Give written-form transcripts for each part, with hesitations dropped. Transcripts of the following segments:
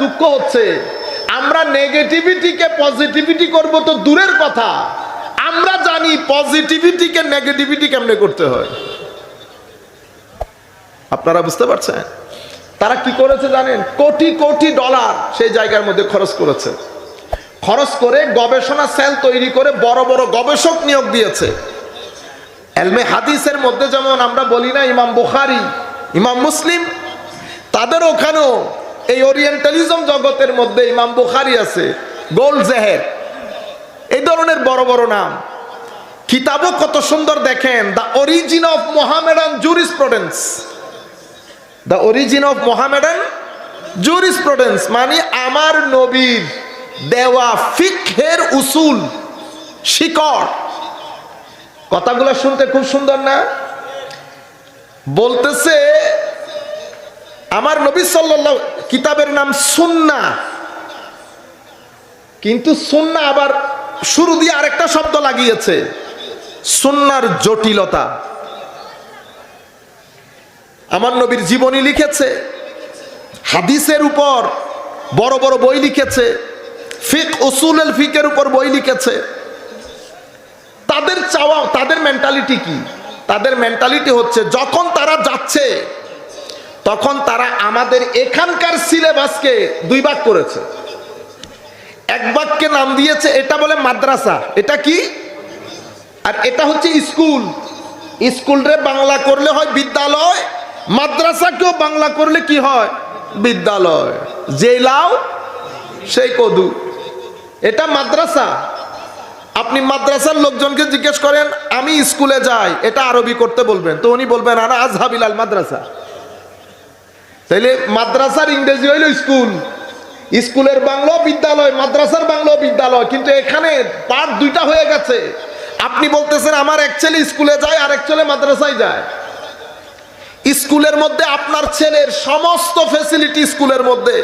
দুঃখ হচ্ছে, আমরা নেগেটিভিটিকে পজিটিভিটি করব তো দূরের কথা, আমরা জানি পজিটিভিটিকে নেগেটিভিটি কেমনে করতে হয়। আপনারা বুঝতে পারছেন? তারা কি করেছে জানেন? কোটি কোটি ডলার সেই জায়গার মধ্যে খরচ করেছে, খরচ করে গবেষণা সেল তৈরি করে বড় বড় গবেষক নিয়োগ দিয়েছে। এলমে হাদিসের মধ্যে যেমন আমরা বলি না ইমাম বুখারী, ইমাম মুসলিম, তাদের ওখানেও এই ওরিয়েন্টালিজম জগতের মধ্যে ইমাম বুখারী আছে, গোল্ড জেহের, এই ধরনের বড় বড় নাম। কিতাবও কত সুন্দর দেখেন, the origin of Mohammedan jurisprudence, the origin of Mohammedan jurisprudence, মানে আমার নবীর দেওয়া ফিকহের উসুল, শিকড়। কথাগুলো শুনতে খুব সুন্দর না? বলতেছে আমার নবী সাল্লাল্লাহু, কিতাবের নাম সুন্নাহ, কিন্তু সুন্নাহ আবার শুরু দিয়ে আরেকটা শব্দ লাগিয়েছে, সুন্নাহর জটিলতা। আমার নবীর জীবনী লিখেছে, হাদিসের উপর বড় বড় বই লিখেছে, ফিকহ উসুলুল ফিকহের উপর বই লিখেছে। তাদের চাওয়া, তাদের মেন্টালিটি কি? তাদের মেন্টালিটি হচ্ছে যখন তারা যাচ্ছে তখন তারা আমাদের এখানকার সিলেবাসকে দুই ভাগ করেছে। এক ভাগকে নাম দিয়েছে, এটা বলে মাদ্রাসা, এটা কি, আর এটা হচ্ছে স্কুল। স্কুলরে বাংলা করলে হয় বিদ্যালয়, মাদ্রাসাকেও বাংলা করলে কি হয়? বিদ্যালয়। যে লাউ সেই কদু, এটা মাদ্রাসা। আপনি মাদ্রাসার লোকজনকে জিজ্ঞেস করেন আমি স্কুলে যাই, এটা আরবি করতে বলবেন, তো উনি বলবেন আনা আযহাবিল আল মাদ্রাসা। তাইলে মাদ্রাসার ইংরেজি হইল স্কুল, স্কুলের বাংলা বিদ্যালয়, মাদ্রাসার বাংলা বিদ্যালয়, কিন্তু এখানে পার্ট দুইটা হয়ে গেছে। আপনি বলতেছেন আমার এক ছেলে স্কুলে যায় আর এক ছেলে মাদ্রাসায় যায়। স্কুলের মধ্যে আপনার ছেলের সমস্ত ফ্যাসিলিটি স্কুলের মধ্যে,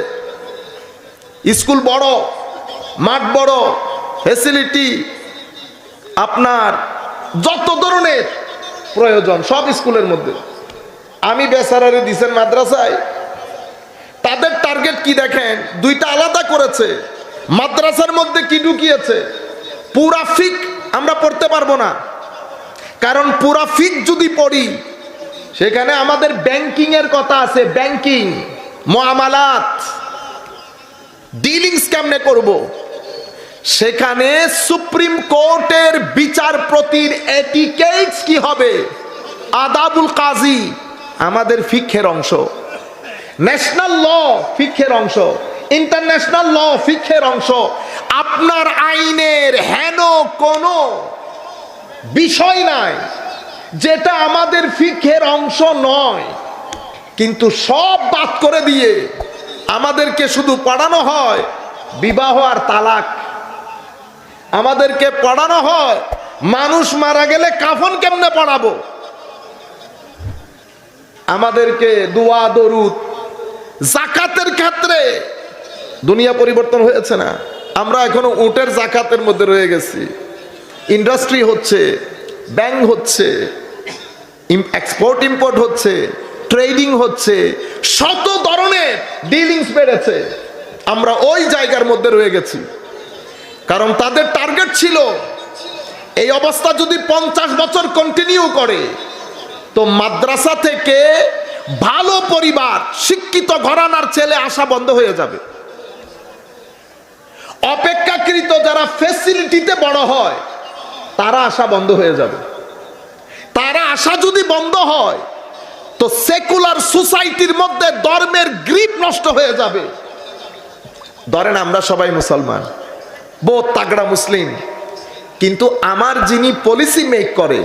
স্কুল বড়, মাঠ বড়, ফ্যাসিলিটি আপনার যত ধরনের প্রয়োজন সব স্কুলের মধ্যে। আমি বেচারারে দিছেন মাদ্রাসায়, তাদের টার্গেট কি দেখেন? দুইটা আলাদা করেছে। মাদ্রাসার মধ্যে কি ঢুকিয়েছে? পুরা ফিক আমরা পড়তে পারবো না, কারণ পুরা ফিক যদি পড়ি সেখানে আমাদের ব্যাংকিং এর কথা আছে, ব্যাংকিং, মুআমালাত, ডিলিংস কেমনে করব। সেখানে সুপ্রিম কোর্টের বিচারপতির এটিকেটস কি হবে, আদাবুল কাজী আমাদের ফিকহের অংশ, ন্যাশনাল ল ফিকহের অংশ, ইন্টারন্যাশনাল ল ফিকহের অংশ। আপনার আইনের হেন কোনো বিষয় নাই যেটা আমাদের ফিকহের অংশ নয়, কিন্তু সব বাদ করে দিয়ে আমাদেরকে শুধু পড়ানো হয় বিবাহ আর তালাক, আমাদেরকে পড়ানো হয় মানুষ মারা গেলে কাফন কেমনে পড়াবো, আমাদেরকে দোয়া দরুদ। যাকাতের ক্ষেত্রে দুনিয়া পরিবর্তন হয়েছে না? আমরা এখনো উটের যাকাতের মধ্যে রয়ে গেছি। ইন্ডাস্ট্রি হচ্ছে, ব্যাংক হচ্ছে, এক্সপোর্ট ইম্পোর্ট হচ্ছে, ট্রেডিং হচ্ছে, শত ধরনের ডিলিংস বেড়েছে, আমরা ওই জায়গার মধ্যে রয়ে গেছি। কারণ তাদের টার্গেট ছিল এই অবস্থা যদি 50 বছর কন্টিনিউ করে তো মাদ্রাসা থেকে ভালো পরিবার, শিক্ষিত ঘরানার ছেলে আসা বন্ধ হয়ে যাবে। অপেক্ষাকৃত যারা ফ্যাসিলিটিতে বড় হয় তারা আসা বন্ধ হয়ে যাবে। তারা আসা যদি বন্ধ হয় তো সেকুলার সোসাইটির মধ্যে ধর্মের গ্রিপ নষ্ট হয়ে যাবে। ধরেন আমরা সবাই মুসলমান, বহুত তাগড়া মুসলিম, কিন্তু আমার যিনি পলিসি মেক করে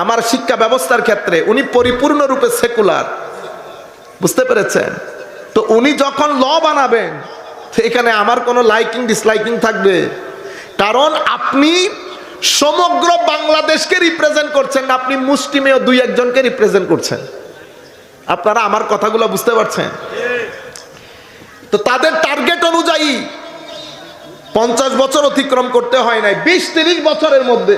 আমার শিক্ষা ব্যবস্থার ক্ষেত্রে উনি পরিপূর্ণরূপে সেকুলার, বুঝতে পেরেছেন? তো উনি যখন ল বানাবেন এখানে আমার কোনো লাইকিং ডিসলাইকিং থাকবে? কারণ আপনি সমগ্র বাংলাদেশকে রিপ্রেজেন্ট করছেন না, আপনি মুসলিমেও দুই একজনকে রিপ্রেজেন্ট করছেন। আপনারা আমার কথাগুলো বুঝতে পারছেন? তো তাদের টার্গেট অনুযায়ী 50 বছর অতিক্রম করতে হয় নাই, 20-30 বছরের মধ্যে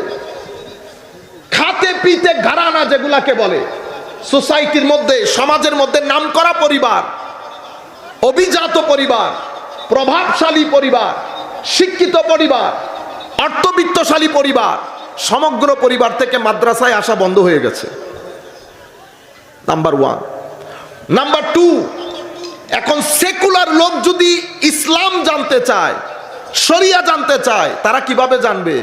খাতে পিতে ঘরানা যেগুলাকে বলে, সোসাইটির মধ্যে, সমাজের মধ্যে নামকরা পরিবার, অভিজাত পরিবার, প্রভাবশালী পরিবার, শিক্ষিত পরিবার, অর্থবিত্তশালী পরিবার, সমগ্র পরিবার থেকে মাদ্রাসায় আসা বন্ধ হয়ে গেছে। Number one. নাম্বার টু, এখন সেকুলার লোক যদি ইসলাম জানতে চায়, শরিয়া জানতে চায়, তারা কিভাবে জানবে?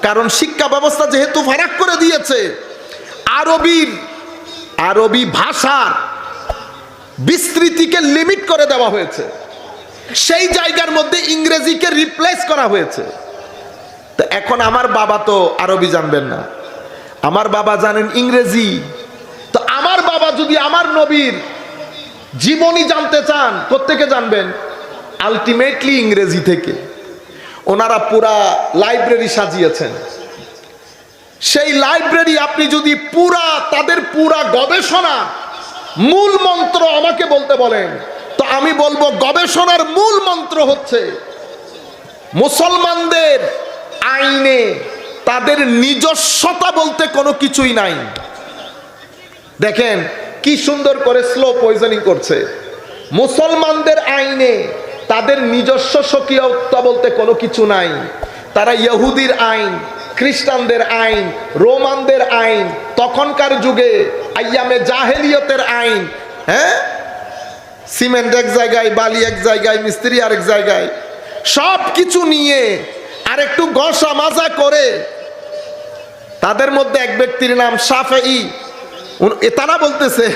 কারণ শিক্ষা ব্যবস্থা যেহেতু ফারাক করে দিয়েছে, আরবি ভাষার বিস্তৃতিকে লিমিট করে দেওয়া হয়েছে, সেই জায়গার মধ্যে ইংরেজিকে রিপ্লেস করা হয়েছে। তো এখন আমার বাবা তো আরবি জানবেন না, আমার বাবা জানেন ইংরেজি। তো আমার বাবা যদি আমার নবীর জীবনী জানতে চান, কোত্থেকে জানবেন? আলটিমেটলি ইংরেজি থেকে। ওনারা পুরা লাইব্রেরি সাজিয়েছেন, সেই লাইব্রেরি আপনি যদি তাদের পুরা গবেষণা মূল মন্ত্র আমাকে বলতে বলেন, তো আমি বলবো গবেষণার মূল মন্ত্র হচ্ছে মুসলমানদের আইনে তাদের নিজস্বতা বলতে কোনো কিছুই নাই। দেখেন কি সুন্দর করে স্লো পয়জনিং করছে। মুসলমানদের আইনে তাদের নিজস্ব স্বকীয়তা বলতে কোনো কিছু নাই। তারা ইহুদির আইন, খ্রিস্টানদের আইন, রোমানদের আইন, তখনকার যুগে আইয়ামে জাহেলিয়তের আইন, হ্যাঁ, সিমেন্ট এক জায়গায়, বালি এক জায়গায়, মিস্ত্রি আরেক জায়গায়, সব কিছু নিয়ে আর একটু গসা মাজা করে তাদের মধ্যে এক ব্যক্তির নাম শাফেঈ, তারা বলতেছে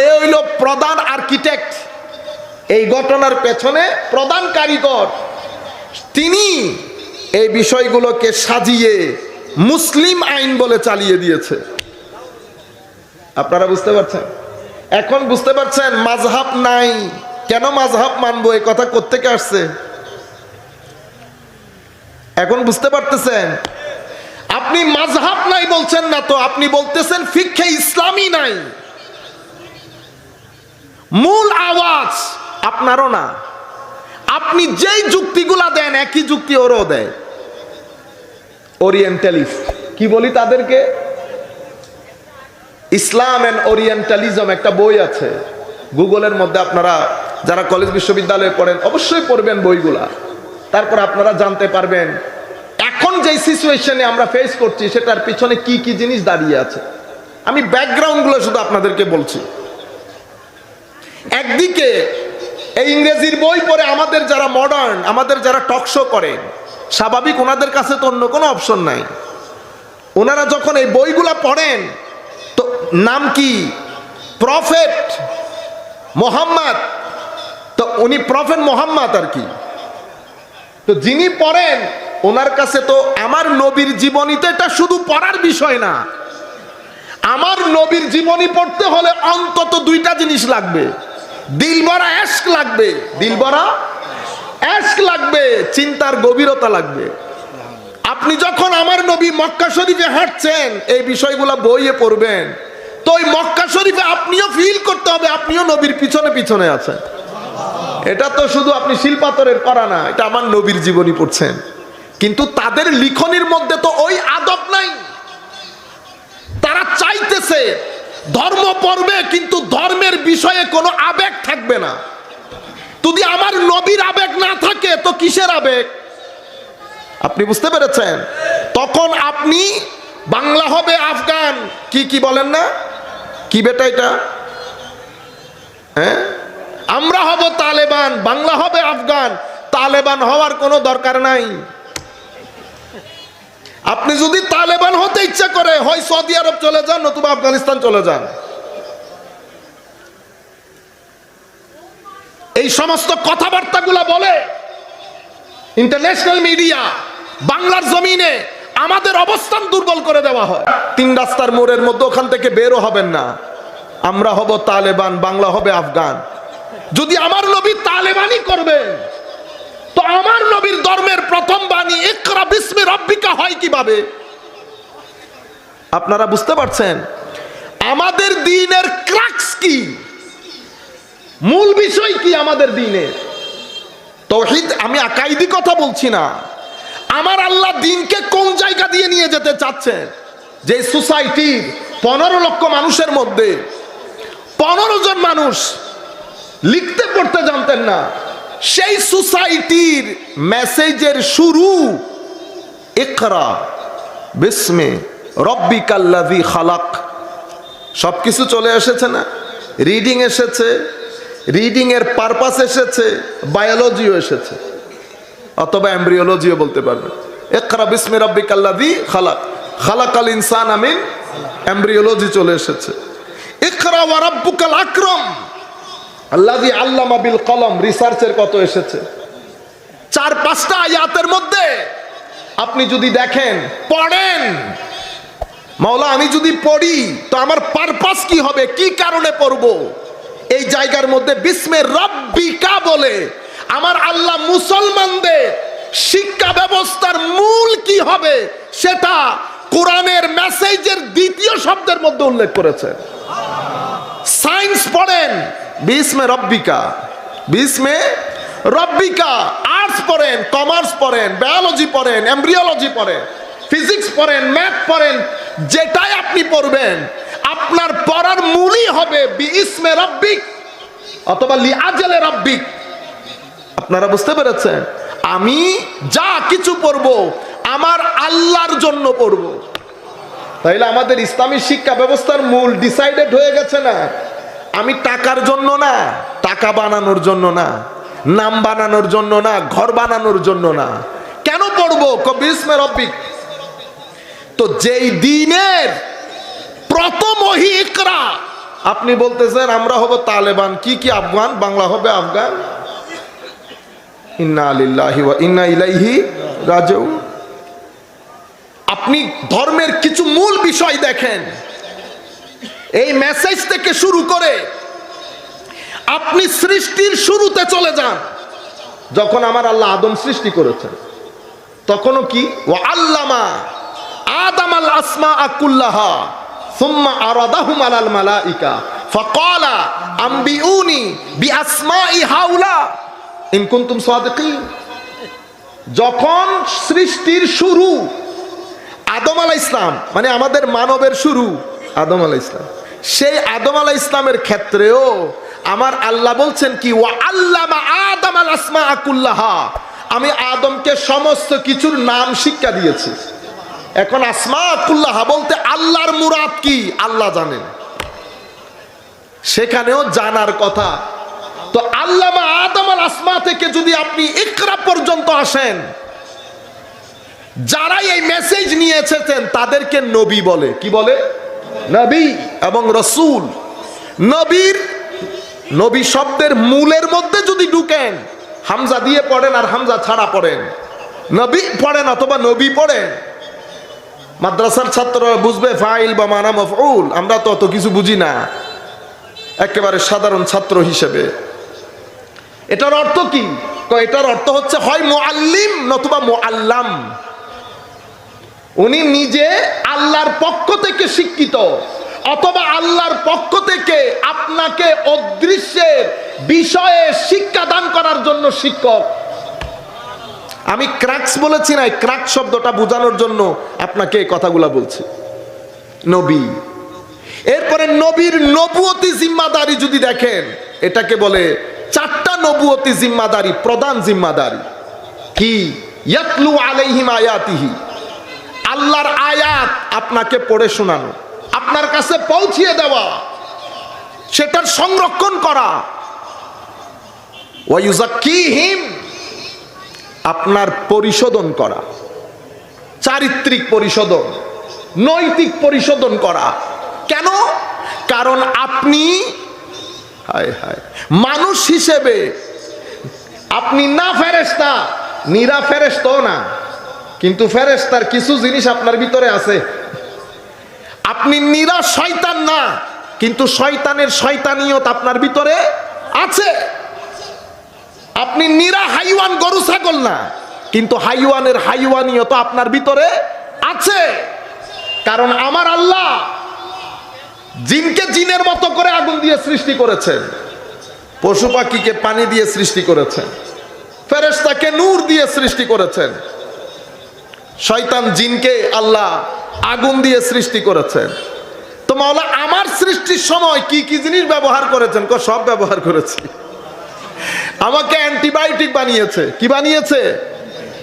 এ হইল প্রধান আর্কিটেক্ট, এই ঘটনার পেছনে প্রধান কারিগর তিনি। এই বিষয়গুলোকে সাজিয়ে মুসলিম আইন বলে চালিয়ে দিয়েছে। আপনারা বুঝতে পারছেন? এখন বুঝতে পারছেন মাযহাব নাই, কেন মাযহাব মানবো, এই কথা কোত্থেকে আসছে? এখন বুঝতে পারতেছেন? আপনি মাযহাব নাই বলছেন না তো, আপনি বলতেছেন ফিকহে ইসলামী নাই। মূল আওয়াজ আপনারও না। আপনি যেই যুক্তিগুলা দেন একই যুক্তি ওরও দেয়। ওরিয়েন্টালিস্ট কি বলি তাদেরকে? ইসলাম এন্ড ওরিয়েন্টালিজম একটা বই আছে, গুগলের মধ্যে আপনারা যারা কলেজ বিশ্ববিদ্যালয়ে পড়েন অবশ্যই পড়বেন বইগুলা, তারপর আপনারা জানতে পারবেন এখন যে সিচুয়েশনে আমরা ফেস করছি সেটার পিছনে কি কি জিনিস দাঁড়িয়ে আছে। আমি ব্যাকগ্রাউন্ডগুলো শুধু আপনাদেরকে বলছি। একদিকে এই ইংরেজির বই পড়ে আমাদের যারা মডার্ন, আমাদের যারা টক শো করে, স্বাভাবিক ওনাদের কাছে তো অন্য কোনো অপশন নাই। ওনারা যখন এই বইগুলা পড়েন তো নাম কি? প্রফেট মোহাম্মদ। তো উনি প্রফেট মোহাম্মদ আর কি। তো যিনি পড়েন ওনার কাছে তো আমার নবীর জীবনীতে এটা শুধু পড়ার বিষয় না, আমার নবীর জীবনী পড়তে হলে অন্তত দুইটা জিনিস লাগবে। দিল ভরা এশক লাগবে, দিল ভরা এশক লাগবে, চিন্তার গভীরতা লাগবে। আপনি যখন আমার নবী মক্কা শরীফে হাঁটছেন এই বিষয়গুলো বইয়ে পড়বেন, তো ওই মক্কা শরীফে আপনিও ফিল করতে হবে আপনিও নবীর পিছনে পিছনে আছেন। এটা তো শুধু আপনি শিলপাথরের করা না, এটা আমার নবীর জীবনী পড়ছেন। কিন্তু তাদের লিখনির মধ্যে তো ওই আদব নাই। তারা চাইতেছে ধর্ম পড়বে কিন্তু ধর্মের বিষয়ে কোনো আবেগ থাকবে না। যদি আমার নবীর আবেগ না থাকে তো কিসের আবেগ? আপনি বুঝতে পেরেছেন? তখন আপনি বাংলা হবে আফগান, কি বলেন না, কি বেটা এটা, হ্যাঁ, আমরা হব তালেবান, বাংলা হবে আফগান। তালেবান হওয়ার কোনো দরকার নাই। আপনি যদি তালেবান হতে ইচ্ছা করে হয় সৌদি আরব চলে যান, নতুবা আফগানিস্তান চলে যান। এই সমস্ত কথাবার্তাগুলো বলে ইন্টারন্যাশনাল মিডিয়া, বাংলার জমিনে আমাদের অবস্থান দুর্বল করে দেওয়া হয়। 3 রাস্তার মোড়ের মধ্যে ওখান থেকে বেরও হবেন না। আমরা হব তালেবান, বাংলা হবে আফগান। যদি আমার নবী তালেবানি করবেন তো আমার নবীর ধর্মের প্রথম বাণী ইকরা বিসমি রাব্বিকা হয় কিভাবে? আপনারা বুঝতে পারছেন? আমাদের দ্বীনের ক্রাক্স কি, মূল বিষয় কি আমাদের দ্বীনের? তাওহীদ। আমি আকাইদি কথা বলছি না। আমার আল্লাহ দ্বীনকে কোন জায়গা দিয়ে নিয়ে যেতে চাচ্ছেন? যে সোসাইটির 15 লক্ষ মানুষের মধ্যে 15 জন মানুষ লিখতে পড়তে জানতেন না। সেই সোসাইটির মেসেজের শুরু ইকরা বিস্মে রব্বিকাল্লাযী খালাক। সবকিছু চলে এসেছে না, রিডিং এসেছে, রিডিং এর পারপাস এসেছে, বায়োলজিও এসেছে, অথবা এমব্রিওলজিও বলতে পারবেন। ইকরা বিস্মি রব্বিকাল্লাযী খালাক, খালাকাল ইনসানা মিন, এমব্রিওলজি চলে এসেছে। ইকরা ওয়া রাব্বুকাল আকরাম আল্লাযী আল্লামা বিল কলম, রিসার্চের কত এসেছে। 4-5টা আয়াতের মধ্যে আপনি যদি দেখেন, পড়েন, মাওলা আমি যদি পড়ি তো আমার পারপাস কি হবে, কি কারণে পড়ব, এই জায়গার মধ্যে বিস্মে রব্বিকা বলে আমার আল্লাহ মুসলমানদের শিক্ষা ব্যবস্থার মূল কি হবে সেটা কোরআনের মেসেজের দ্বিতীয় শব্দের মধ্যে উল্লেখ করেছে। সায়েন্স পড়েন বিস্মে রব্বিকা, বিস্মে রব্বিকা। আর্টস পড়েন, কমার্স পড়েন, বায়োলজি পড়েন, এমব্রিওলজি পড়েন, ফিজিক্স পড়েন, ম্যাথ পড়েন, যেটাই আপনি পড়বেন আপনার পড়ার মূলই হবে বিস্মে রব্বিক অথবা লিআজলে রব্বিক। আপনারা বুঝতে পেরেছেন? আমি যা কিছু পড়ব আমার আল্লাহর জন্য পড়ব। তাইলে আমাদের ইসলামী শিক্ষা ব্যবস্থার মূল ডিসাইডেড হয়ে গেছে না। আমি টাকার জন্য না, টাকা বানানোর জন্য না, নাম বানানোর জন্য না, ঘর বানানোর জন্য না। কেন পড়বো? বিস্মে রব্বিক। তো যেই দিনের প্রথম ওহী ইকরা, আপনি বলতেছেন আমরা হব তালেবান, কি কি আফগান, বাংলা হবে আফগান। ইন্না লিল্লাহি ওয়া ইন্না ইলাইহি রাজিউন। আপনি ধর্মের কিছু মূল বিষয় দেখেন, এই মেসেজ থেকে শুরু করে আপনি সৃষ্টির শুরুতে চলে যান। যখন আমার আল্লাহ আদম সৃষ্টি করেছেন তখনও কি, ওয়া আল্লামা আদামাল আসমাআ কুল্লাহা সুম্মা আরাদাহুম আলাল মালাইকা ফাকালা আম্বিউনি বিআসমাই হাউলা ইন কুনতুম সাদিকিন। যখন সৃষ্টির শুরু আদম আলাইহিস সালাম, মানে আমাদের মানবের শুরু আদম আলাইহিস সালাম, সেই আদম আলাইহিস সালামের ক্ষেত্রেও আমার আল্লাহ বলছেন কি, ওয়া আল্লামা আদামাল আসমাআ কুল্লাহা, আমি আদমকে সমস্ত কিছুর নাম শিক্ষা দিয়েছি। এখন আসমা কুল্লাহা বলতে আল্লাহর মুরাদ কি আল্লাহ জানেন, সেখানেও জানার কথা। তো আল্লামা আদমাল আসমা থেকে যদি আপনি ইকরা পর্যন্ত আসেন, যারা এই মেসেজ নিয়ে এসেছেন তাদেরকে নবী বলে। কি বলে? নবী এবং রসুল। নবী শব্দের মূলের মধ্যে যদি ঢুকেন, হামজা দিয়ে পড়েন আর হামজা ছাড়া পড়েন, নবী পড়েন অথবা নবী পড়েন, মাদ্রাসার ছাত্ররা বুঝবে ফাইল বা মানা মফউল। আমরা তো অত কিছু বুঝি না একেবারে সাধারণ ছাত্র হিসেবে। এটার অর্থ কি? এটার অর্থ হচ্ছে হয় মুআল্লিম নতুবা মুআল্লাম। উনি নিজে আল্লাহর পক্ষ থেকে শিক্ষিত, অথবা আল্লাহর পক্ষ থেকে আপনাকে অদৃশ্যের বিষয়ে শিক্ষা দান করার জন্য শিক্ষক। আমি ক্রাক্স বলেছি না, ক্রাক শব্দটা বোঝানোর জন্য আপনাকে এই কথাগুলা বলছি। নবী, এরপরে নবীর নবুয়তি জিম্মাদারি যদি দেখেন, এটাকে বলে 4টা নবুয়তি জিম্মাদারি, প্রধান জিম্মাদারি। কি? ইয়াতলু আলাইহিম আয়াতিহি, আল্লাহর আয়াত আপনাকে পড়ে শোনানো, আপনার কাছে পৌঁছিয়ে দেওয়া, সেটার সংরক্ষণ করা। ওয়া ইউযাক্কিহিম, আপনার পরিশোধন করা, চারিত্রিক পরিশোধন, নৈতিক পরিশোধন করা। কেন? কারণ আপনি মানুষ হিসেবে আপনি না ফেরেশতা, নিরা ফেরেশতাও না, কিন্তু ফেরেশতার কিছু জিনিস আপনার ভিতরে আছে। আপনি নিরা শয়তান না, কিন্তু শয়তানের শয়তানিয়ত আপনার ভিতরে আছে। আপনি নিরা হাইওয়ান, গরু ছাগল না, কিন্তু হাইওয়ানের হাইওয়ানিয়ত আপনার ভিতরে আছে। কারণ আমার আল্লাহ জিনকে জিনের মতো করে আগুন দিয়ে সৃষ্টি করেছেন, পশু পাখিকে পানি দিয়ে সৃষ্টি করেছেন, ফেরেশতাকে নূর দিয়ে সৃষ্টি করেছেন, শয়তান জিনকে আল্লাহ আগুন দিয়ে সৃষ্টি করেছেন। তো মাওলা আমার সৃষ্টির সময় কি কি জিনিস ব্যবহার করেছেন? সব ব্যবহার করেছি। আমাকে অ্যান্টিবায়োটিক বানিয়েছে। কি বানিয়েছে?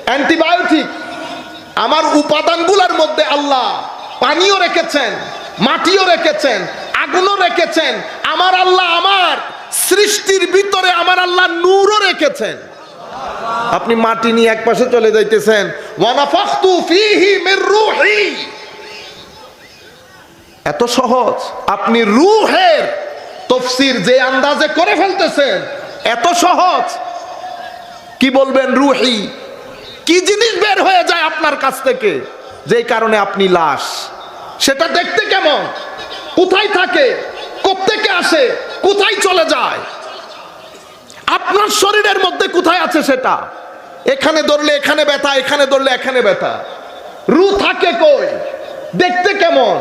অ্যান্টিবায়োটিক। আমার উপাদানগুলোর মধ্যে আল্লাহ পানিও রেখেছেন, মাটিও রেখেছেন, আগুনও রেখেছেন। আমার আল্লাহ আমার সৃষ্টির ভিতরে আমার আল্লাহ নূরও রেখেছেন। আপনি মাটি নিয়ে এক পাশে চলে যাইতেছেন, ওয়ানাফাখতু ফীহি মির রূহি। এত সহজ। আপনি রূহের তাফসীর যে আন্দাজে করে ফেলতেছেন, এত সহজ। কি বলবেন রূহি? কি জিনিস বের হয়ে যায় আপনার কাছ থেকে, যেই কারণে আপনি লাশ। সেটা দেখতে কেমন, কোথায় থাকে, কোত্থেকে আসে, কোথায় চলে যায়, আপনার শরীরের মধ্যে কোথায় আছে সেটা। এখানে ধরলে এখানে ব্যথা, এখানে ধরলে এখানে ব্যথা। রূহ থাকে কই, দেখতে কেমন,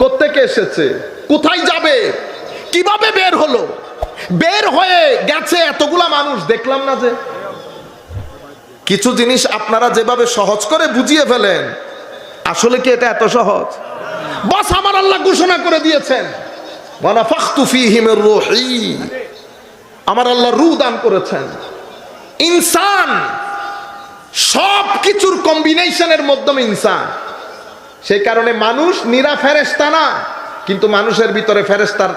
কোত্থেকে এসেছে, কোথায় যাবে, কিভাবে বের হলো, বের হয়ে গেছে। এতগুলা মানুষ দেখলাম না যে। কিছু জিনিস আপনারা যেভাবে সহজ করে বুঝিয়ে ফেলেন, আসলে কি এটা এত সহজ? বাস আমার আল্লাহ ঘোষণা করে দিয়েছেন, ওয়ানাফাখতু ফীহি মির রূহি। আমার আল্লাহ রূহ দান করেছেন। ইনসান সব কিছুর কম্বিনেশনের মাধ্যমে ইনসান। সেই কারণে মানুষ নিরা ফেরেশতা না, কিন্তু মানুষের ভিতরে ফেরেশতার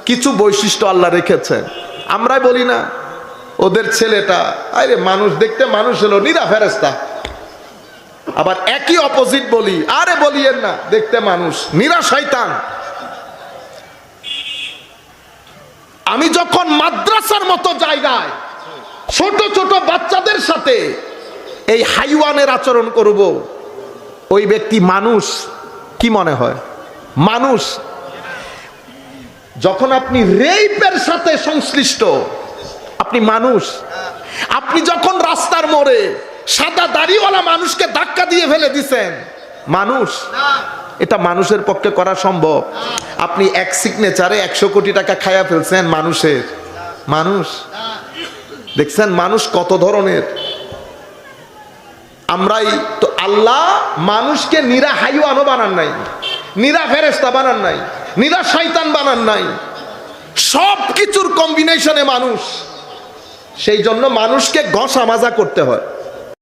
কিছু বৈশিষ্ট্য আল্লাহ রেখেছেন। আমরাই বলি না ওদের ছেলেটা, আরে মানুষ দেখতে মানুষ হলো, নিরা ফেরেশতা। আবার একই অপোজিট বলি, আরে বলিয়েন না, দেখতে মানুষ, নিরা শয়তান। আমি যখন মাদ্রাসার মতো জায়গায় ছোট ছোট বাচ্চাদের সাথে এই হাইওয়ানের আচরণ করব, ওই ব্যক্তি মানুষ কি মনে হয়? মানুষ। যখন আপনি রেপের সাথে সংশ্লিষ্ট, আপনি মানুষ। আপনি যখন রাস্তার মোড়ে সাদা দাড়িওয়ালা মানুষকে ধাক্কা দিয়ে ফেলে দিছেন, মানুষ। এটা মানুষের পক্ষে করা সম্ভব? আপনি এক সিগনেচারে 100 কোটি টাকা খায়া ফেলছেন মানুষের। মানুষ। দেখছেন মানুষ কত ধরনের। আমরাই তো, আল্লাহ মানুষকে নিরা হাইওয়ানও বানান নাই, নিরা ফেরেশতা বানান নাই, নিরা শয়তান বানান নাই, সব কিছুর কম্বিনেশনে মানুষ। সেই জন্য মানুষকে ঘষা মাজা করতে হয়।